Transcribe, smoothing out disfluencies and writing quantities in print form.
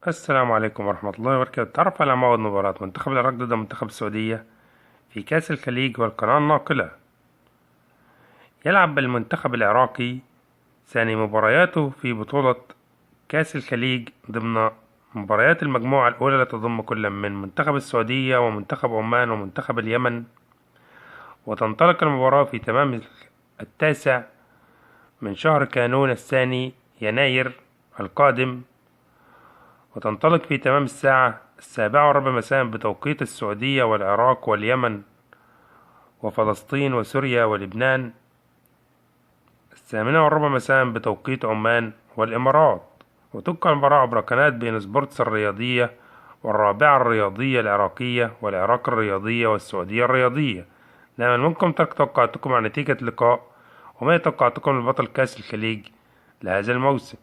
السلام عليكم ورحمة الله وبركاته. تعرف على موعد مباراة منتخب العراق ضد منتخب السعودية في كأس الخليج والقناة الناقلة. يلعب المنتخب العراقي ثاني مبارياته في بطولة كأس الخليج ضمن مباريات المجموعة الأولى التي تضم كل من منتخب السعودية ومنتخب عمان ومنتخب اليمن، وتنطلق المباراة في تمام 9 من شهر كانون الثاني يناير القادم، وتنطلق في تمام الساعة 7:15 مساء بتوقيت السعودية والعراق واليمن وفلسطين وسوريا ولبنان، 8:15 مساء بتوقيت عمان والإمارات. وتبقى المباراة عبر قناة بين سبورتس الرياضية والرابعة الرياضية العراقية والعراق الرياضية والسعودية الرياضية. نأمل منكم ترك توقعاتكم عن نتيجة اللقاء وما توقعاتكم لبطل كأس الخليج لهذا الموسم.